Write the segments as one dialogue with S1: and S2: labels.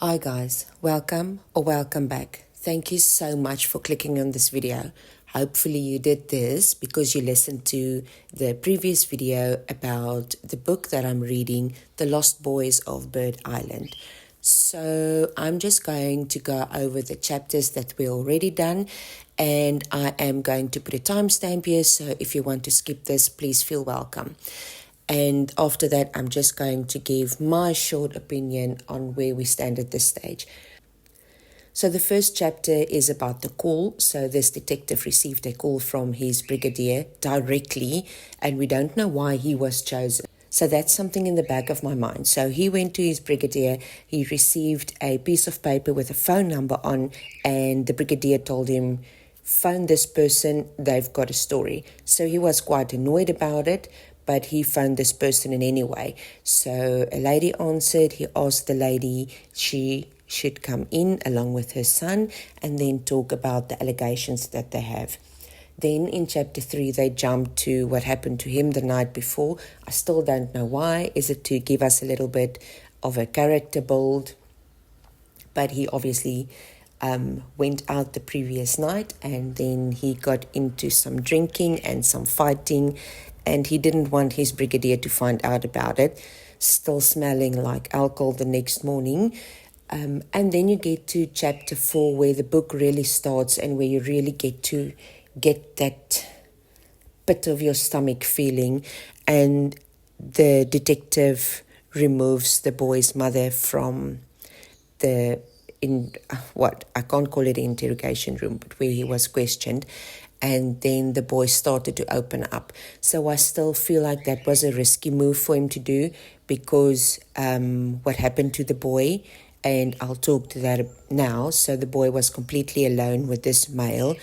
S1: Hi guys, welcome or welcome back. Thank you so much for clicking on this video. Hopefully you did this because you listened to the previous video about the book that I'm reading, The Lost Boys of Bird Island. So I'm just going to go over the chapters that we already done, and I am going to put a timestamp here, so if you want to skip this, please feel welcome. And after that, I'm just going to give my short opinion on where we stand at this stage. So the first chapter is about the call. So this detective received a call from his brigadier directly, and we don't know why he was chosen. So that's something in the back of my mind. So he went to his brigadier, he received a piece of paper with a phone number on, and the brigadier told him, phone this person, they've got a story. So he was quite annoyed about it, but he phoned this person in any way. So a lady answered, he asked the lady she should come in along with her son and then talk about the allegations that they have. Then in chapter 3, they jump to what happened to him the night before. I still don't know why. Is it to give us a little bit of a character build? But he obviously went out the previous night, and then he got into some drinking and some fighting, and he didn't want his brigadier to find out about it, still smelling like alcohol the next morning. And then you get to chapter 4, where the book really starts and where you really get to get that pit of your stomach feeling, and the detective removes the boy's mother from I can't call it an interrogation room, but where he was questioned, and then the boy started to open up. So I still feel like that was a risky move for him to do, because what happened to the boy, and I'll talk to that now. So the boy was completely alone with this male,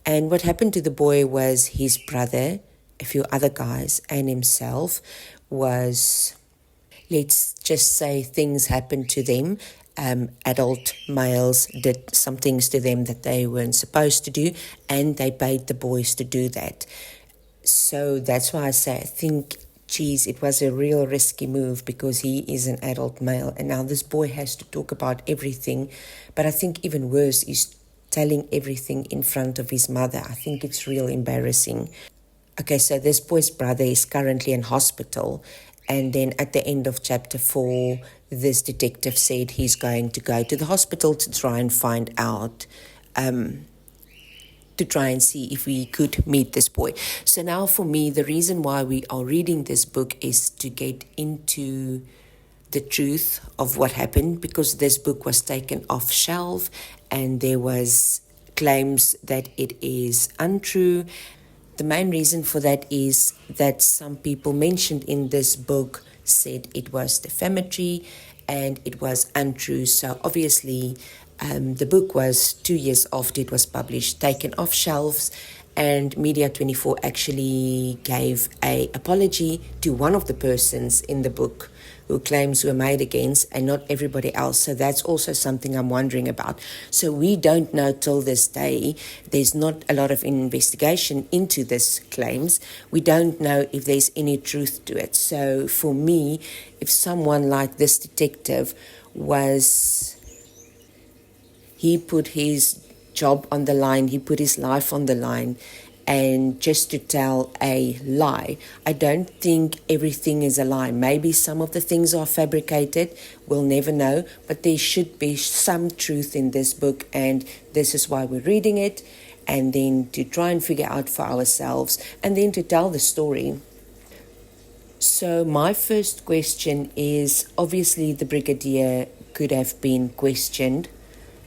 S1: and what happened to the boy was his brother, a few other guys, and himself was, let's just say, things happened to them. Adult males did some things to them that they weren't supposed to do, and they paid the boys to do that. So that's why I say I think, geez, it was a real risky move, because he is an adult male, and now this boy has to talk about everything. But I think even worse is telling everything in front of his mother. I think it's real embarrassing. Okay, so this boy's brother is currently in hospital, and then at the end of chapter 4, this detective said he's going to go to the hospital to try and find out, to try and see if we could meet this boy. So now for me, the reason why we are reading this book is to get into the truth of what happened, because this book was taken off shelf and there was claims that it is untrue. The main reason for that is that some people mentioned in this book said it was defamatory and it was untrue. So obviously the book was 2 years after it was published, taken off shelves, and Media 24 actually gave an apology to one of the persons in the book who claims were made against, and not everybody else. So that's also something I'm wondering about. So we don't know till this day. There's not a lot of investigation into this claims. We don't know if there's any truth to it. So for me, if someone like this detective he put his job on the line, he put his life on the line, and just to tell a lie. I don't think everything is a lie. Maybe some of the things are fabricated, we'll never know, but there should be some truth in this book, and this is why we're reading it, and then to try and figure out for ourselves, and then to tell the story. So my first question is, obviously the brigadier could have been questioned.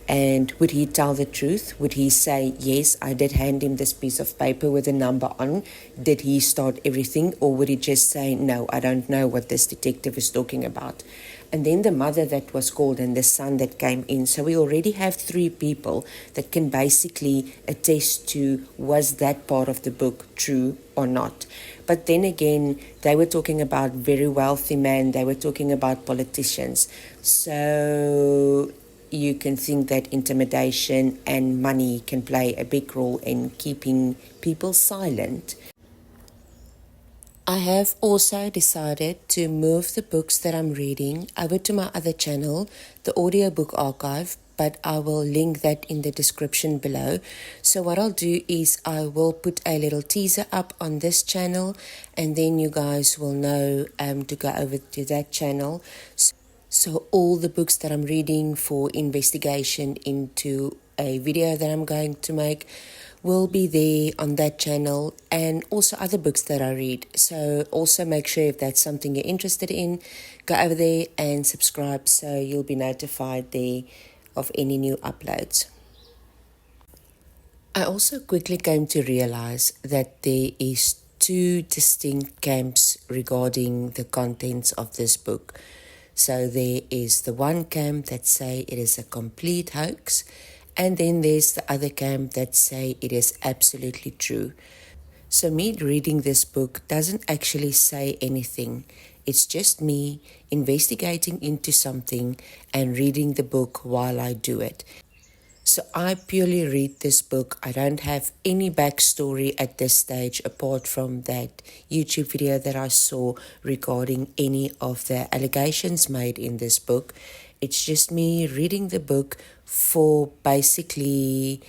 S1: And would he tell the truth? Would he say, yes, I did hand him this piece of paper with a number on? Did he start everything? Or would he just say, no, I don't know what this detective is talking about? And then the mother that was called and the son that came in. So we already have 3 people that can basically attest to, was that part of the book true or not? But then again, they were talking about very wealthy men. They were talking about politicians. So you can think that intimidation and money can play a big role in keeping people silent. I have also decided to move the books that I'm reading over to my other channel, the audiobook archive, but I will link that in the description below. So what I'll do is I will put a little teaser up on this channel, and then you guys will know to go over to that channel. So all the books that I'm reading for investigation into a video that I'm going to make will be there on that channel, and also other books that I read. So also make sure, if that's something you're interested in, go over there and subscribe so you'll be notified there of any new uploads. I also quickly came to realize that there is two distinct camps regarding the contents of this book. So there is the one camp that say it is a complete hoax, and then there's the other camp that say it is absolutely true. So me reading this book doesn't actually say anything. It's just me investigating into something and reading the book while I do it. So I purely read this book. I don't have any backstory at this stage apart from that YouTube video that I saw regarding any of the allegations made in this book. It's just me reading the book for basically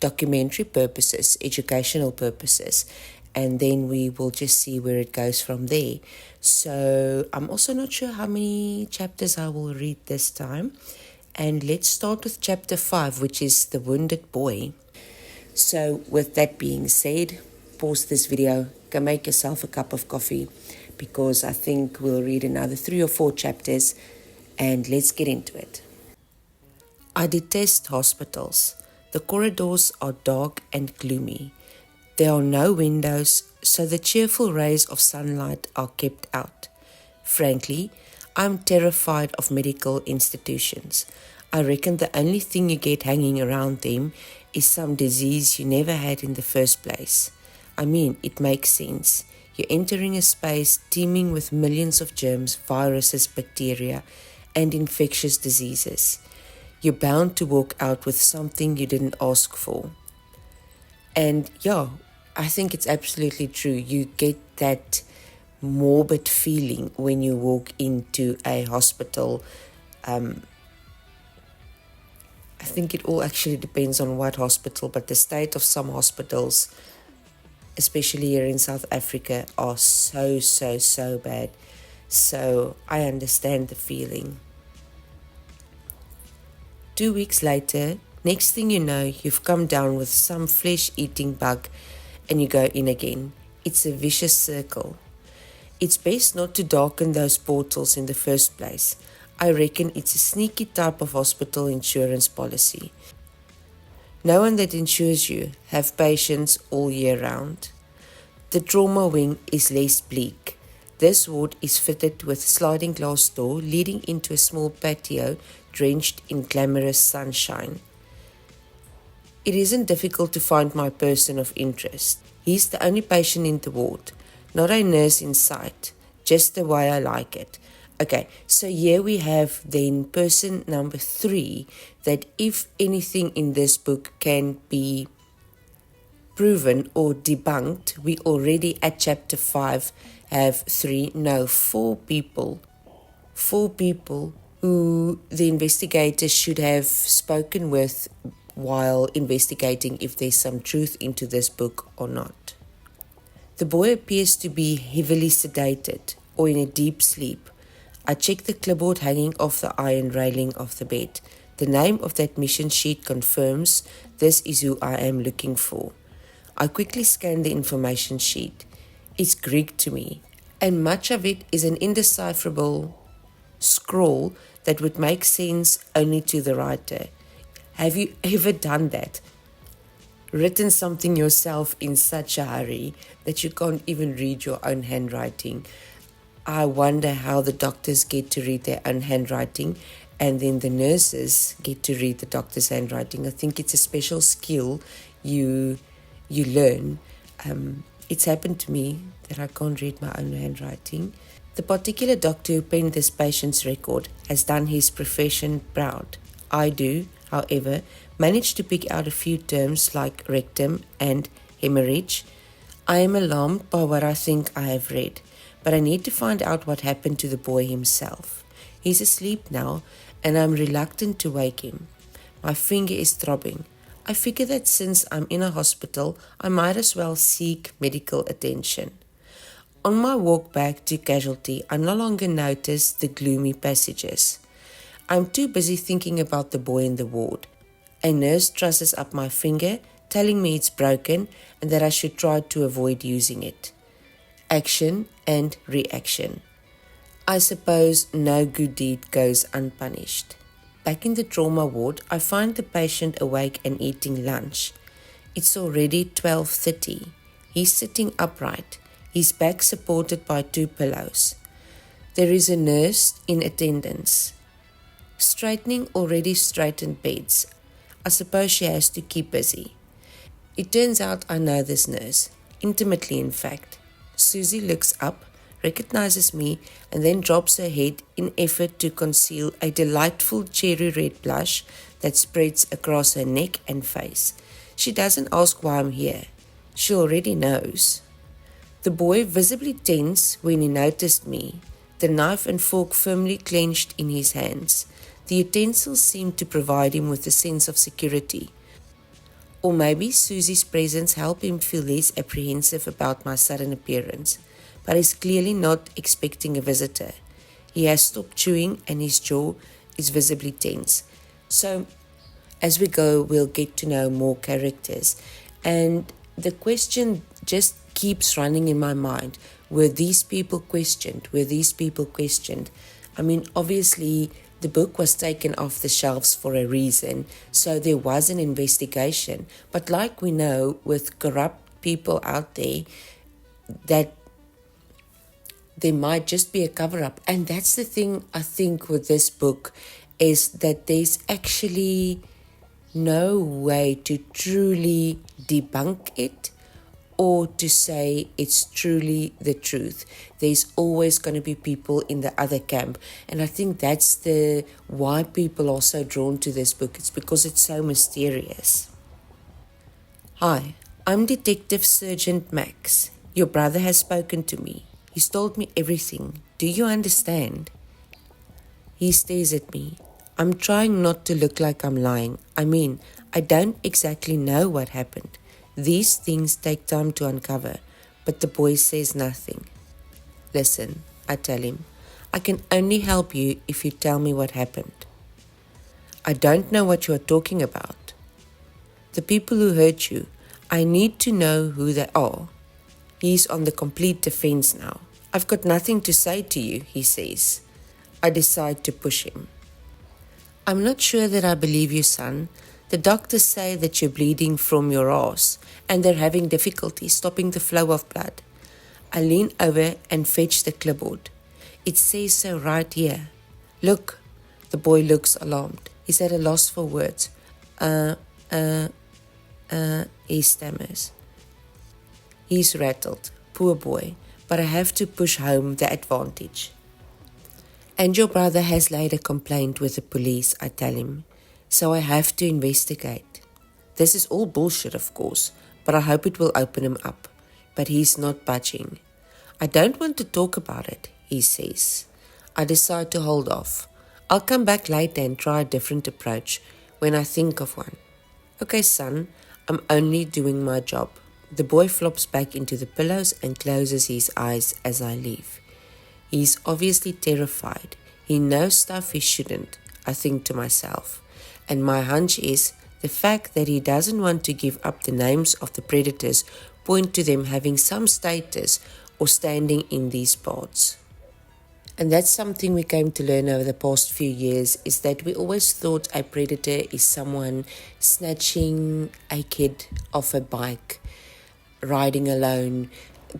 S1: documentary purposes, educational purposes, and then we will just see where it goes from there. So I'm also not sure how many chapters I will read this time. And let's start with chapter 5, which is The Wounded Boy. So with that being said, pause this video, go make yourself a cup of coffee, because I think we'll read another 3 or 4 chapters, and let's get into it. I detest hospitals. The corridors are dark and gloomy. There are no windows, so the cheerful rays of sunlight are kept out. Frankly, I'm terrified of medical institutions. I reckon the only thing you get hanging around them is some disease you never had in the first place. I mean, it makes sense. You're entering a space teeming with millions of germs, viruses, bacteria, and infectious diseases. You're bound to walk out with something you didn't ask for. And yeah, I think it's absolutely true. You get that morbid feeling when you walk into a hospital. I think it all actually depends on what hospital, but the state of some hospitals, especially here in South Africa, are so bad. So I understand the feeling. 2 weeks later, next thing you know, you've come down with some flesh-eating bug and you go in again. It's a vicious circle. It's best not to darken those portals in the first place. I reckon it's a sneaky type of hospital insurance policy. No one that insures you have patients all year round. The trauma wing is less bleak. This ward is fitted with a sliding glass door leading into a small patio drenched in glamorous sunshine. It isn't difficult to find my person of interest. He's the only patient in the ward, not a nurse in sight, just the way I like it. Okay, so here we have then person number 3, that if anything in this book can be proven or debunked, we already at chapter 5 have 4 people. 4 people who the investigators should have spoken with while investigating if there's some truth into this book or not. The boy appears to be heavily sedated or in a deep sleep. I check the clipboard hanging off the iron railing of the bed. The name of the admission sheet confirms this is who I am looking for. I quickly scan the information sheet. It's Greek to me, and much of it is an indecipherable scroll that would make sense only to the writer. Have you ever done that? Written something yourself in such a hurry that you can't even read your own handwriting? I wonder how the doctors get to read their own handwriting, and then the nurses get to read the doctor's handwriting. I think it's a special skill you learn. It's happened to me that I can't read my own handwriting. The particular doctor who penned this patient's record has done his profession proud. I do, however, manage to pick out a few terms like rectum and hemorrhage. I am alarmed by what I think I have read, but I need to find out what happened to the boy himself. He's asleep now, and I'm reluctant to wake him. My finger is throbbing. I figure that since I'm in a hospital, I might as well seek medical attention. On my walk back to Casualty, I no longer notice the gloomy passages. I'm too busy thinking about the boy in the ward. A nurse trusses up my finger, telling me it's broken and that I should try to avoid using it. Action and reaction. I suppose no good deed goes unpunished. Back in the trauma ward, I find the patient awake and eating lunch. It's already 12:30. He's sitting upright, his back supported by 2 pillows. There is a nurse in attendance, straightening already straightened beds. I suppose she has to keep busy. It turns out I know this nurse, intimately in fact. Susie looks up, recognizes me, and then drops her head in effort to conceal a delightful cherry red blush that spreads across her neck and face. She doesn't ask why I'm here. She already knows. The boy, visibly tense when he noticed me, the knife and fork firmly clenched in his hands. The utensils seemed to provide him with a sense of security. Or maybe Susie's presence helped him feel less apprehensive about my sudden appearance. But he's clearly not expecting a visitor. He has stopped chewing and his jaw is visibly tense. So, as we go, we'll get to know more characters. And the question just keeps running in my mind. Were these people questioned? Were these people questioned? I mean, obviously, the book was taken off the shelves for a reason, so there was an investigation. But like we know, with corrupt people out there, that there might just be a cover-up. And that's the thing, I think, with this book, is that there's actually no way to truly debunk it or to say it's truly the truth. There's always going to be people in the other camp. And I think that's the why people are so drawn to this book. It's because it's so mysterious. Hi, I'm Detective Sergeant Max. Your brother has spoken to me. He's told me everything. Do you understand? He stares at me. I'm trying not to look like I'm lying. I mean, I don't exactly know what happened. These things take time to uncover, but the boy says nothing. Listen, I tell him, I can only help you if you tell me what happened. I don't know what you are talking about. The people who hurt you, I need to know who they are. He's on the complete defense now. I've got nothing to say to you, he says. I decide to push him. I'm not sure that I believe you, son. The doctors say that you're bleeding from your arse and they're having difficulty stopping the flow of blood. I lean over and fetch the clipboard. It says so right here. Look, the boy looks alarmed. He's at a loss for words. He stammers. He's rattled, poor boy, but I have to push home the advantage. And your brother has laid a complaint with the police, I tell him, so I have to investigate. This is all bullshit, of course, but I hope it will open him up. But he's not budging. I don't want to talk about it, he says. I decide to hold off. I'll come back later and try a different approach when I think of one. Okay, son, I'm only doing my job. The boy flops back into the pillows and closes his eyes as I leave. He's obviously terrified. He knows stuff he shouldn't, I think to myself. And my hunch is the fact that he doesn't want to give up the names of the predators point to them having some status or standing in these parts. And that's something we came to learn over the past few years, is that we always thought a predator is someone snatching a kid off a bike, riding alone,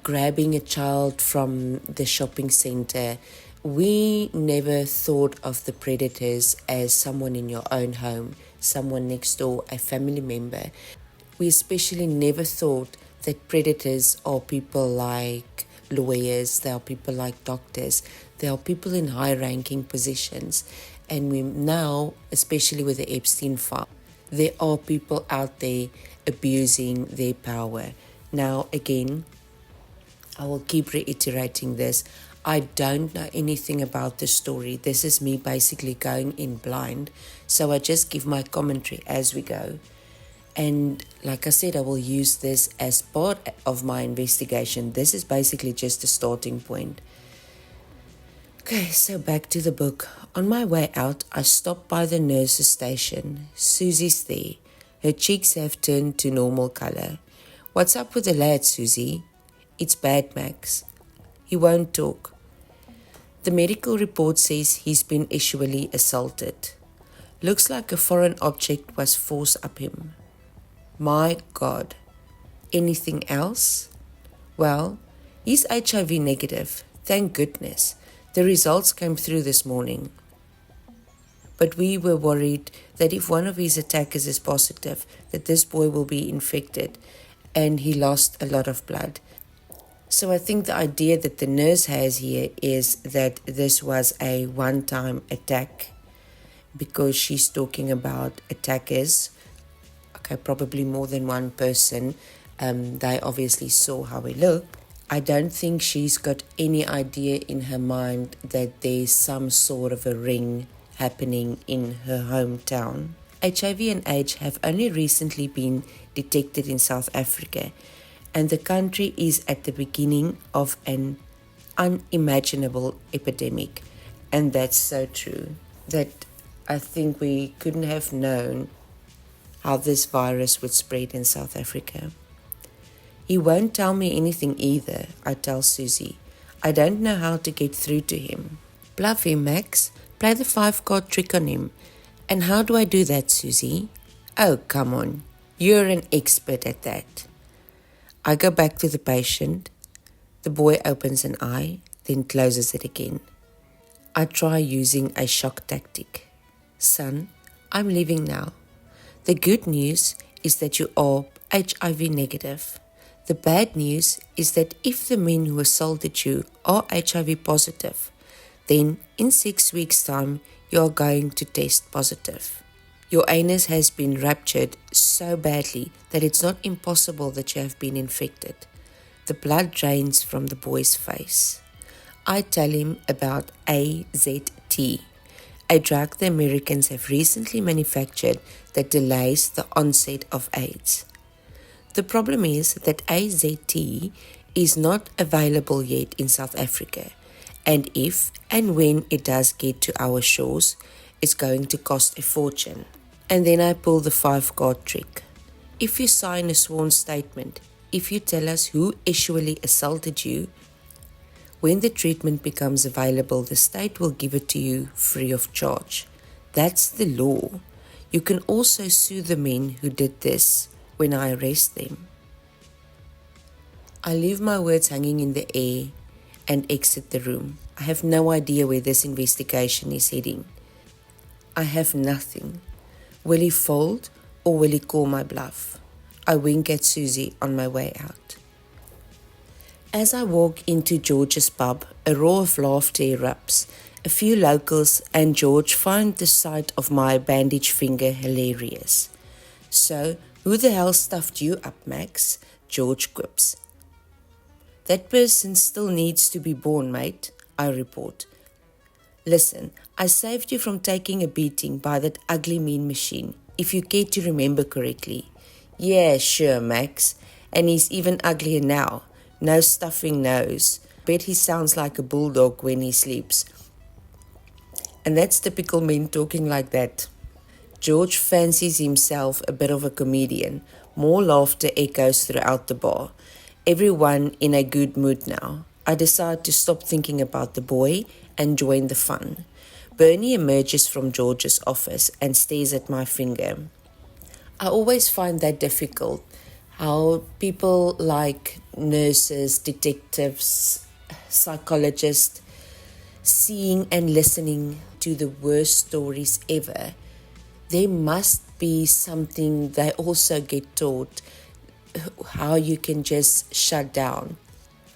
S1: grabbing a child from the shopping center. We never thought of the predators as someone in your own home, someone next door, a family member. We especially never thought that predators are people like lawyers, they are people like doctors, they are people in high-ranking positions. And we now, especially with the Epstein file, there are people out there abusing their power. Now, again, I will keep reiterating this. I don't know anything about the story. This is me basically going in blind. So I just give my commentary as we go. And like I said, I will use this as part of my investigation. This is basically just a starting point. Okay, so back to the book. On my way out, I stopped by the nurse's station. Susie's there. Her cheeks have turned to normal color. What's up with the lad, Susie? It's bad, Max. He won't talk. The medical report says he's been sexually assaulted. Looks like a foreign object was forced up him. My God. Anything else? Well, he's HIV negative. Thank goodness. The results came through this morning. But we were worried that if one of his attackers is positive, that this boy will be infected, and he lost a lot of blood. So I think the idea that the nurse has here is that this was a one-time attack, because she's talking about attackers. Okay, probably more than one person. They obviously saw how he looked. I don't think she's got any idea in her mind that there's some sort of a ring happening in her hometown. HIV and AIDS have only recently been detected in South Africa, and the country is at the beginning of an unimaginable epidemic. And that's so true, that I think we couldn't have known how this virus would spread in South Africa. He won't tell me anything either, I tell Susie. I don't know how to get through to him. Bluff him, Max. Play the 5-card trick on him. And how do I do that, Susie? Oh, come on. You're an expert at that. I go back to the patient. The boy opens an eye, then closes it again. I try using a shock tactic. Son, I'm leaving now. The good news is that you are HIV negative. The bad news is that if the men who assaulted you are HIV positive, then in 6 weeks' time, you are going to test positive. Your anus has been ruptured so badly that it's not impossible that you have been infected. The blood drains from the boy's face. I tell him about AZT, a drug the Americans have recently manufactured that delays the onset of AIDS. The problem is that AZT is not available yet in South Africa, and if and when it does get to our shores, it's going to cost a fortune. And then I pull the 5-card trick. If you sign a sworn statement, if you tell us who actually assaulted you, when the treatment becomes available, the state will give it to you free of charge. That's the law. You can also sue the men who did this when I arrest them. I leave my words hanging in the air and exit the room. I have no idea where this investigation is heading. I have nothing. Will he fold or will he call my bluff? I wink at Susie on my way out. As I walk into George's pub, a roar of laughter erupts. A few locals and George find the sight of my bandaged finger hilarious. So, who the hell stuffed you up, Max? George quips. That person still needs to be born, mate, I report. Listen, I saved you from taking a beating by that ugly mean machine, if you care to remember correctly. Yeah, sure, Max. And he's even uglier now. No stuffing nose. Bet he sounds like a bulldog when he sleeps. And that's typical men talking like that. George fancies himself a bit of a comedian. More laughter echoes throughout the bar. Everyone in a good mood now. I decide to stop thinking about the boy and join the fun. Bernie emerges from George's office and stares at my finger. I always find that difficult, how people like nurses, detectives, psychologists, seeing and listening to the worst stories ever. There must be something they also get taught, how you can just shut down.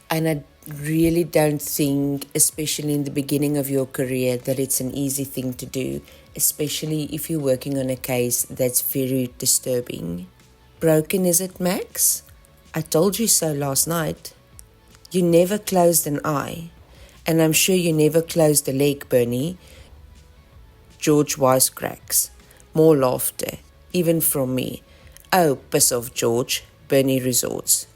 S1: And I really don't think, especially in the beginning of your career, that it's an easy thing to do, especially if you're working on a case that's very disturbing. Broken, is it, Max? I told you so last night. You never closed an eye. And I'm sure you never closed a leg, Bernie. George wisecracks. More laughter, even from me. Oh, piss off, George, Bernie resorts.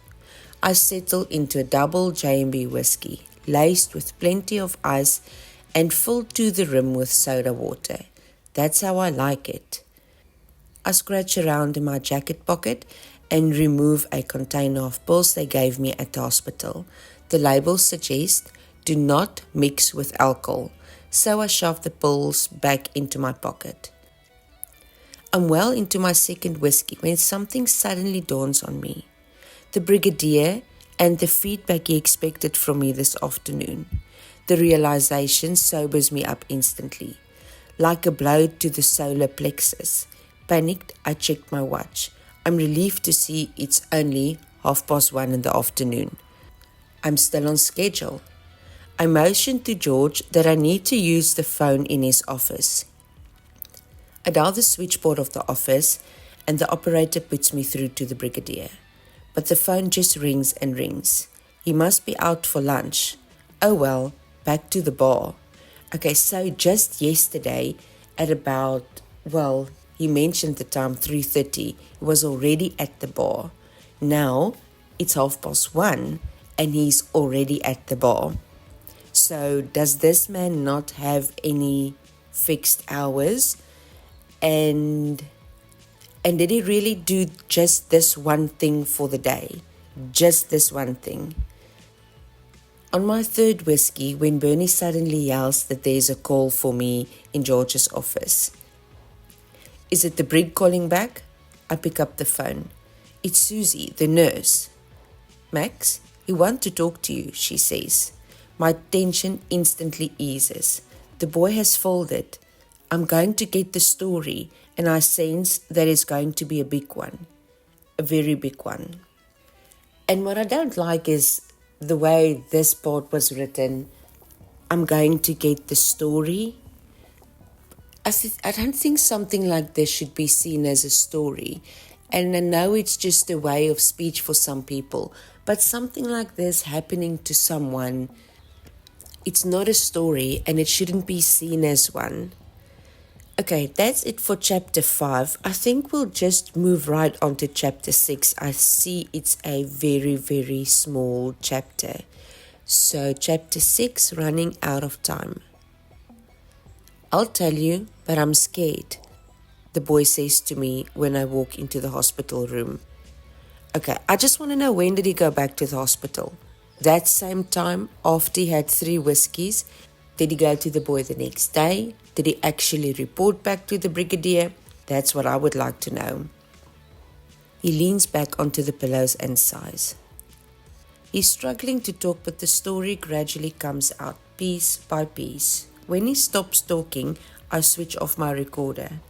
S1: I settle into a double J&B whiskey, laced with plenty of ice and filled to the rim with soda water. That's how I like it. I scratch around in my jacket pocket and remove a container of pills they gave me at the hospital. The labels suggest, do not mix with alcohol, so I shove the pills back into my pocket. I'm well into my second whiskey when something suddenly dawns on me. The Brigadier and the feedback he expected from me this afternoon. The realization sobers me up instantly, like a blow to the solar plexus. Panicked, I checked my watch. I'm relieved to see it's only 1:30 in the afternoon. I'm still on schedule. I motioned to George that I need to use the phone in his office. I dial the switchboard of the office and the operator puts me through to the Brigadier. But the phone just rings and rings. He must be out for lunch. Oh well, back to the bar. Okay, so just yesterday at about, he mentioned the time 3:30. He was already at the bar. Now it's 1:30 and he's already at the bar. So does this man not have any fixed hours? And did he really do just this one thing for the day? Just this one thing. On my third whiskey, when Bernie suddenly yells that there's a call for me in George's office. Is it the Brig calling back? I pick up the phone. It's Susie, the nurse. Max, he wants to talk to you, she says. My tension instantly eases. The boy has folded. I'm going to get the story, and I sense that it's going to be a big one. A very big one. And what I don't like is the way this part was written. I'm going to get the story. I don't think something like this should be seen as a story. And I know it's just a way of speech for some people, but something like this happening to someone, it's not a story and it shouldn't be seen as one. Okay, that's it for chapter 5. I think we'll just move right on to chapter 6. I see it's a very, very small chapter. So chapter 6, running out of time. I'll tell you, but I'm scared, the boy says to me when I walk into the hospital room. Okay, I just want to know, when did he go back to the hospital? That same time after he had 3 whiskeys? Did he go to the boy the next day? Did he actually report back to the Brigadier? That's what I would like to know. He leans back onto the pillows and sighs. He's struggling to talk, but the story gradually comes out, piece by piece. When he stops talking, I switch off my recorder.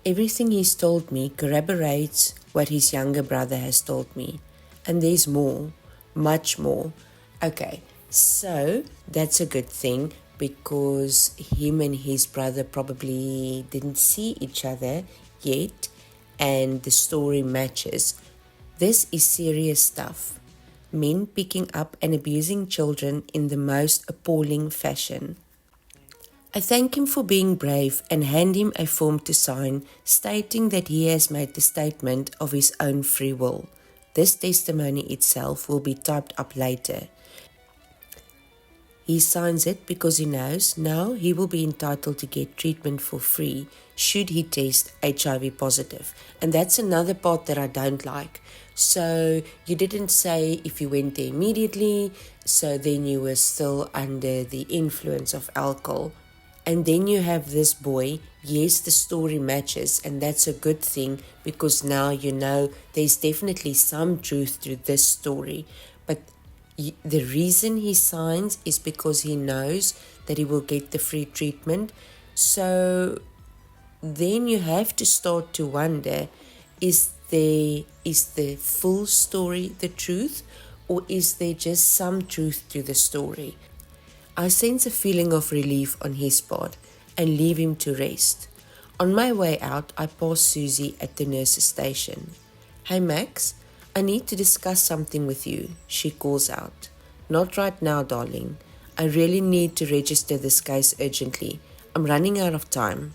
S1: Everything he's told me corroborates what his younger brother has told me. And there's more, much more. Okay, so that's a good thing, because him and his brother probably didn't see each other yet, and the story matches. This is serious stuff. Men picking up and abusing children in the most appalling fashion. I thank him for being brave and hand him a form to sign, stating that he has made the statement of his own free will. This testimony itself will be typed up later. He signs it because he knows now he will be entitled to get treatment for free should he test HIV positive. And that's another part that I don't like. So you didn't say if you went there immediately, so then you were still under the influence of alcohol. And then you have this boy. Yes, the story matches, and that's a good thing, because now you know there's definitely some truth to this story. But the reason he signs is because he knows that he will get the free treatment. So then you have to start to wonder, is the full story the truth, or is there just some truth to the story? I sense a feeling of relief on his part and leave him to rest. On my way out, I pass Susie at the nurse's station. Hey Max, I need to discuss something with you, she calls out. Not right now, darling. I really need to register this case urgently. I'm running out of time.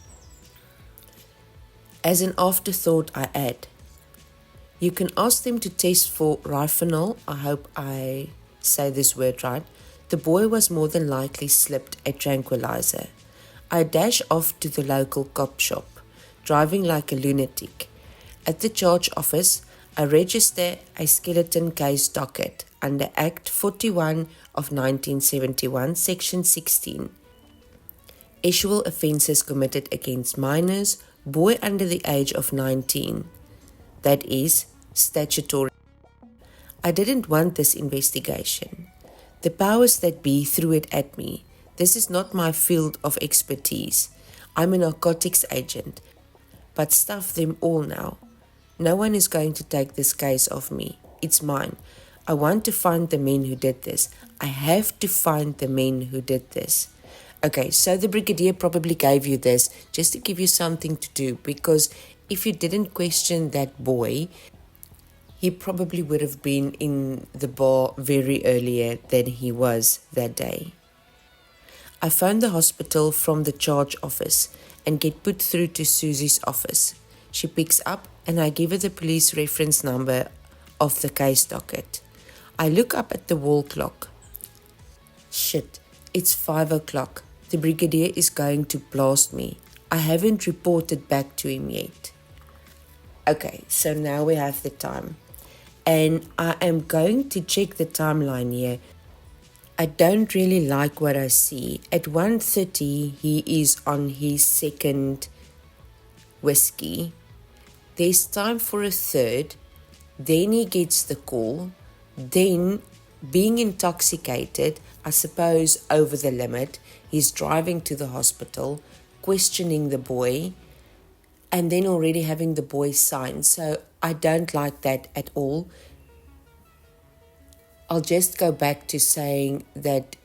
S1: As an afterthought, I add, you can ask them to test for rifonol. I hope I say this word right. The boy was more than likely slipped a tranquilizer. I dash off to the local cop shop, driving like a lunatic. At the charge office, I register a skeleton case docket under Act 41 of 1971, Section 16. Actual offences committed against minors, boy under the age of 19. That is statutory. I didn't want this investigation. The powers that be threw it at me. This is not my field of expertise. I'm a narcotics agent, but stuff them all now. No one is going to take this case off me. It's mine. I want to find the men who did this. I have to find the men who did this. Okay, so the brigadier probably gave you this just to give you something to do, because if you didn't question that boy, he probably would have been in the bar very earlier than he was that day. I phone the hospital from the charge office and get put through to Susie's office. She picks up and I give her the police reference number of the case docket. I look up at the wall clock. Shit, it's 5 o'clock. The brigadier is going to blast me. I haven't reported back to him yet. Okay, so now we have the time. And I am going to check the timeline here. I don't really like what I see. At 1:30, he is on his second whiskey. There's time for a third. Then he gets the call. Then, being intoxicated, I suppose over the limit, he's driving to the hospital, questioning the boy, and then already having the boy sign. So I don't like that at all. I'll just go back to saying that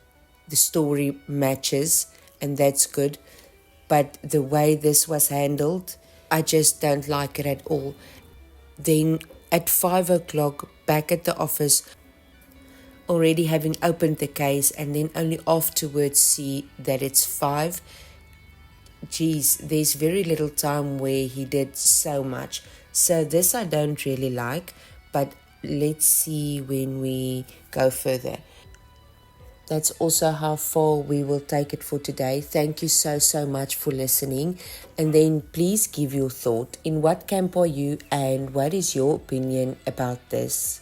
S1: the story matches, and that's good. But the way this was handled, I just don't like it at all. Then at 5 o'clock, back at the office, already having opened the case, and then only afterwards see that it's 5. Geez, there's very little time where he did so much. So this I don't really like, but let's see when we go further. That's also how far we will take it for today. Thank you so much for listening. And then please give your thought. In what camp are you, and what is your opinion about this?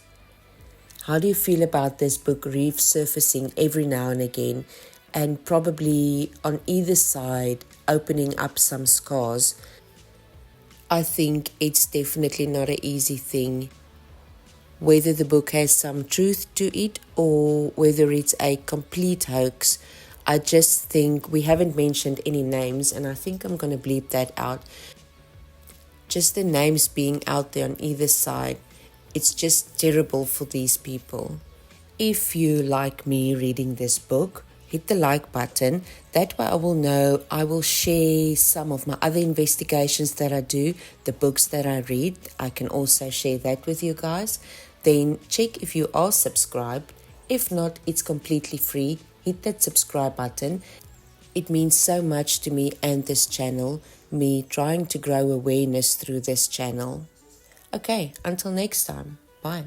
S1: How do you feel about this book resurfacing every now and again, and probably on either side opening up some scars? I think it's definitely not an easy thing, whether the book has some truth to it or whether it's a complete hoax. I just think we haven't mentioned any names, and I think I'm going to bleep that out. Just the names being out there on either side, it's just terrible for these people. If you like me reading this book, hit the like button. That way I will know. I will share some of my other investigations that I do, the books that I read. I can also share that with you guys. Then check if you are subscribed. If not, it's completely free. Hit that subscribe button. It means so much to me and this channel, me trying to grow awareness through this channel. Okay, until next time. Bye.